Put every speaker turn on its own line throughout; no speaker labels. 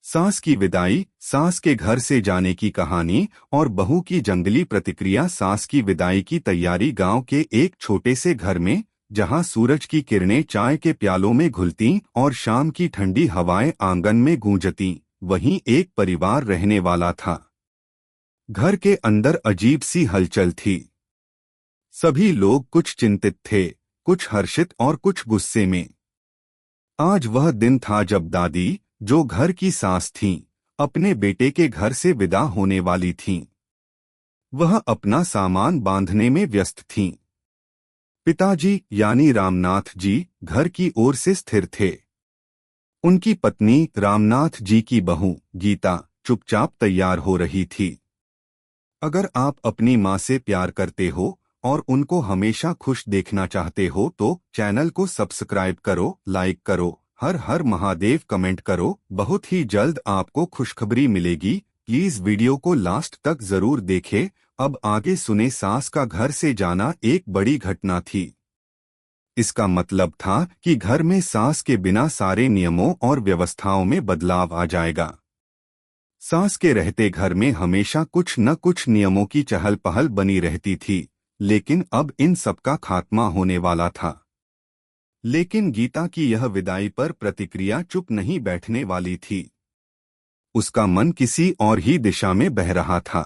सास की विदाई, सास के घर से जाने की कहानी और बहू की जंगली प्रतिक्रिया। सास की विदाई की तैयारी। गांव के एक छोटे से घर में, जहां सूरज की किरणें चाय के प्यालों में घुलती और शाम की ठंडी हवाएं आंगन में गूंजती, वहीं एक परिवार रहने वाला था। घर के अंदर अजीब सी हलचल थी। सभी लोग कुछ चिंतित थे, कुछ हर्षित और कुछ गुस्से में। आज वह दिन था जब दादी, जो घर की सास थीं, अपने बेटे के घर से विदा होने वाली थीं। वह अपना सामान बांधने में व्यस्त थीं। पिताजी यानी रामनाथ जी घर की ओर से स्थिर थे। उनकी पत्नी रामनाथ जी की बहू गीता चुपचाप तैयार हो रही थी। अगर आप अपनी माँ से प्यार करते हो और उनको हमेशा खुश देखना चाहते हो तो चैनल को सब्सक्राइब करो, लाइक करो, हर हर महादेव कमेंट करो। बहुत ही जल्द आपको खुशखबरी मिलेगी। प्लीज वीडियो को लास्ट तक जरूर देखें। अब आगे सुने। सास का घर से जाना एक बड़ी घटना थी। इसका मतलब था कि घर में सास के बिना सारे नियमों और व्यवस्थाओं में बदलाव आ जाएगा। सास के रहते घर में हमेशा कुछ न कुछ नियमों की चहल पहल बनी रहती थी, लेकिन अब इन सबका खात्मा होने वाला था। लेकिन गीता की यह विदाई पर प्रतिक्रिया चुप नहीं बैठने वाली थी। उसका मन किसी और ही दिशा में बह रहा था।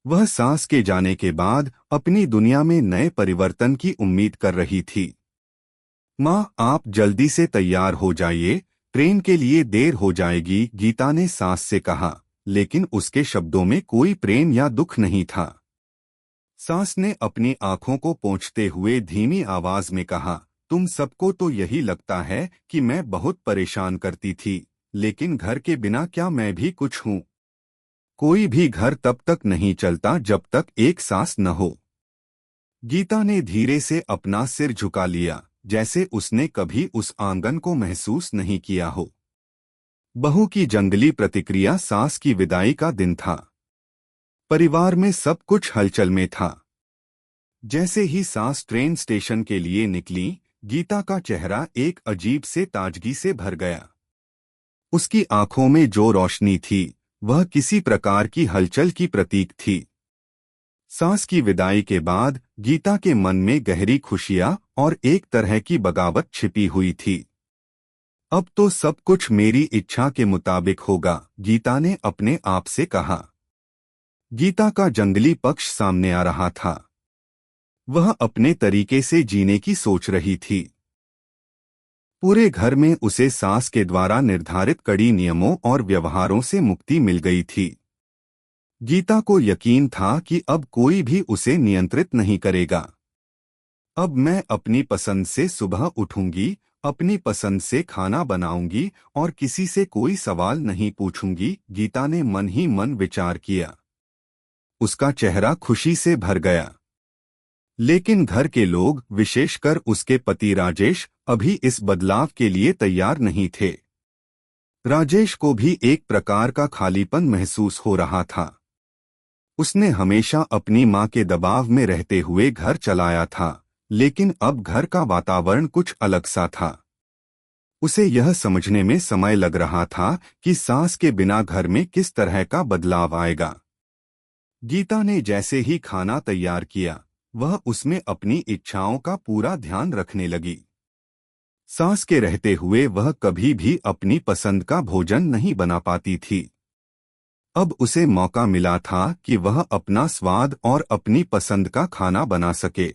वह सास के जाने के बाद अपनी दुनिया में नए परिवर्तन की उम्मीद कर रही थी। माँ, आप जल्दी से तैयार हो जाइए, ट्रेन के लिए देर हो जाएगी, गीता ने सास से कहा, लेकिन उसके शब्दों में कोई प्रेम या दुख नहीं था। सास ने अपनी आंखों को पोंछते हुए धीमी आवाज में कहा, तुम सबको तो यही लगता है कि मैं बहुत परेशान करती थी, लेकिन घर के बिना क्या मैं भी कुछ हूँ? कोई भी घर तब तक नहीं चलता जब तक एक सास न हो। गीता ने धीरे से अपना सिर झुका लिया, जैसे उसने कभी उस आंगन को महसूस नहीं किया हो। बहू की जंगली प्रतिक्रिया। सास की विदाई का दिन था। परिवार में सब कुछ हलचल में था। जैसे ही सास ट्रेन स्टेशन के लिए निकली, गीता का चेहरा एक अजीब से ताजगी से भर गया। उसकी आंखों में जो रोशनी थी, वह किसी प्रकार की हलचल की प्रतीक थी। सास की विदाई के बाद गीता के मन में गहरी खुशियां और एक तरह की बगावत छिपी हुई थी। अब तो सब कुछ मेरी इच्छा के मुताबिक होगा, गीता ने अपने आप से कहा। गीता का जंगली पक्ष सामने आ रहा था। वह अपने तरीके से जीने की सोच रही थी। पूरे घर में उसे सास के द्वारा निर्धारित कड़ी नियमों और व्यवहारों से मुक्ति मिल गई थी। गीता को यकीन था कि अब कोई भी उसे नियंत्रित नहीं करेगा। अब मैं अपनी पसंद से सुबह उठूंगी, अपनी पसंद से खाना बनाऊंगी और किसी से कोई सवाल नहीं पूछूंगी, गीता ने मन ही मन विचार किया। उसका चेहरा खुशी से भर गया। लेकिन घर के लोग, विशेषकर उसके पति राजेश, अभी इस बदलाव के लिए तैयार नहीं थे। राजेश को भी एक प्रकार का खालीपन महसूस हो रहा था। उसने हमेशा अपनी मां के दबाव में रहते हुए घर चलाया था, लेकिन अब घर का वातावरण कुछ अलग सा था। उसे यह समझने में समय लग रहा था कि सास के बिना घर में किस तरह का बदलाव आएगा। गीता ने जैसे ही खाना तैयार किया, वह उसमें अपनी इच्छाओं का पूरा ध्यान रखने लगी। सास के रहते हुए वह कभी भी अपनी पसंद का भोजन नहीं बना पाती थी। अब उसे मौका मिला था कि वह अपना स्वाद और अपनी पसंद का खाना बना सके।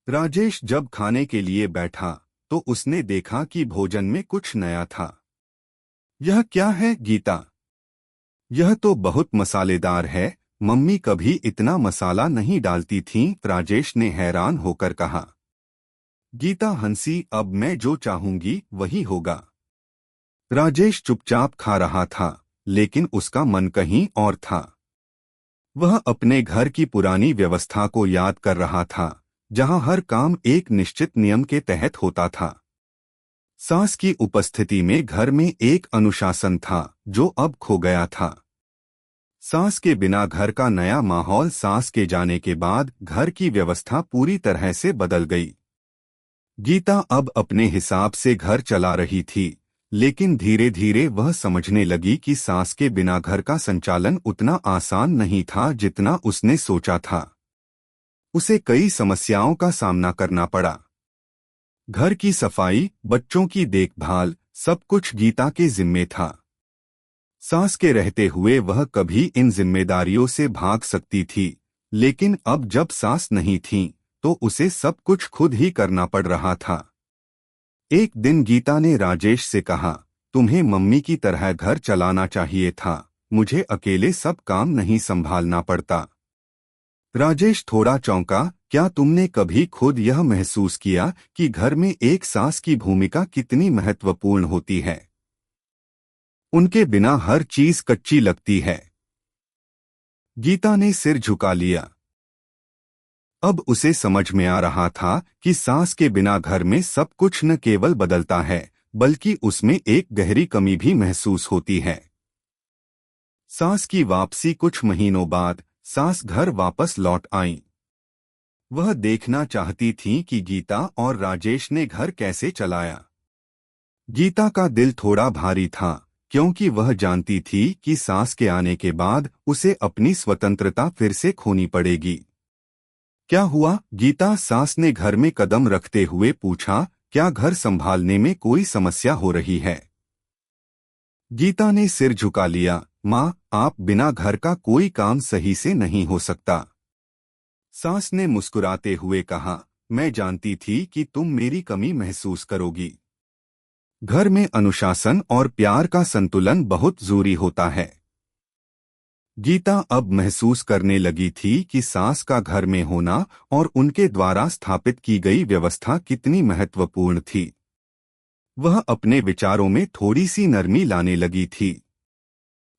राजेश जब खाने के लिए बैठा तो उसने देखा कि भोजन में कुछ नया था। यह क्या है गीता? यह तो बहुत मसालेदार है, मम्मी कभी इतना मसाला नहीं डालती थीं, राजेश ने हैरान होकर कहा। गीता हंसी, अब मैं जो चाहूंगी वही होगा। राजेश चुपचाप खा रहा था, लेकिन उसका मन कहीं और था। वह अपने घर की पुरानी व्यवस्था को याद कर रहा था, जहां हर काम एक निश्चित नियम के तहत होता था। सास की उपस्थिति में घर में एक अनुशासन था, जो अब खो गया था। सास के बिना घर का नया माहौल। सास के जाने के बाद घर की व्यवस्था पूरी तरह से बदल गई। गीता अब अपने हिसाब से घर चला रही थी, लेकिन धीरे धीरे वह समझने लगी कि सास के बिना घर का संचालन उतना आसान नहीं था जितना उसने सोचा था। उसे कई समस्याओं का सामना करना पड़ा। घर की सफाई, बच्चों की देखभाल, सब कुछ गीता के जिम्मे था। सास के रहते हुए वह कभी इन जिम्मेदारियों से भाग सकती थी, लेकिन अब जब सास नहीं थी तो उसे सब कुछ खुद ही करना पड़ रहा था। एक दिन गीता ने राजेश से कहा, तुम्हें मम्मी की तरह घर चलाना चाहिए था, मुझे अकेले सब काम नहीं संभालना पड़ता। राजेश थोड़ा चौंका, क्या तुमने कभी खुद यह महसूस किया कि घर में एक सास की भूमिका कितनी महत्वपूर्ण होती है? उनके बिना हर चीज कच्ची लगती है। गीता ने सिर झुका लिया। अब उसे समझ में आ रहा था कि सास के बिना घर में सब कुछ न केवल बदलता है, बल्कि उसमें एक गहरी कमी भी महसूस होती है। सास की वापसी कुछ महीनों बाद सास घर वापस लौट आईं। वह देखना चाहती थीं कि गीता और राजेश ने घर कैसे चलाया। गीता का दिल थोड़ा भारी था, क्योंकि वह जानती थी कि सास के आने के बाद उसे अपनी स्वतंत्रता फिर से खोनी पड़ेगी। क्या हुआ? गीता सास ने घर में कदम रखते हुए पूछा, क्या घर संभालने में कोई समस्या हो रही है? गीता ने सिर झुका लिया। माँ, आप बिना घर का कोई काम सही से नहीं हो सकता। सास ने मुस्कुराते हुए कहा, मैं जानती थी कि तुम मेरी कमी महसूस करोगी। घर में अनुशासन और प्यार का संतुलन बहुत जरूरी होता है। गीता अब महसूस करने लगी थी कि सास का घर में होना और उनके द्वारा स्थापित की गई व्यवस्था कितनी महत्वपूर्ण थी। वह अपने विचारों में थोड़ी सी नरमी लाने लगी थी।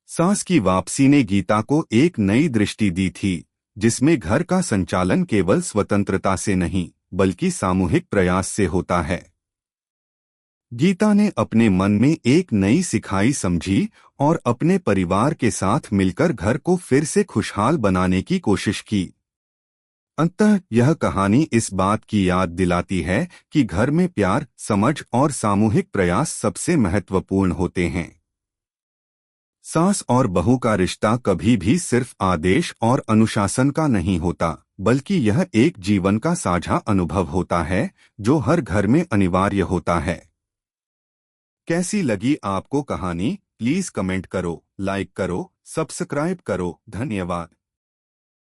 सास की वापसी ने गीता को एक नई दृष्टि दी थी, जिसमें घर का संचालन केवल स्वतंत्रता से नहीं, बल्कि सामूहिक प्रयास से होता है। गीता ने अपने मन में एक नई सिखाई समझी और अपने परिवार के साथ मिलकर घर को फिर से खुशहाल बनाने की कोशिश की। अंततः यह कहानी इस बात की याद दिलाती है कि घर में प्यार, समझ और सामूहिक प्रयास सबसे महत्वपूर्ण होते हैं। सास और बहू का रिश्ता कभी भी सिर्फ आदेश और अनुशासन का नहीं होता, बल्कि यह एक जीवन का साझा अनुभव होता है, जो हर घर में अनिवार्य होता है। कैसी लगी आपको कहानी? प्लीज कमेंट करो, लाइक करो, सब्सक्राइब करो। धन्यवाद।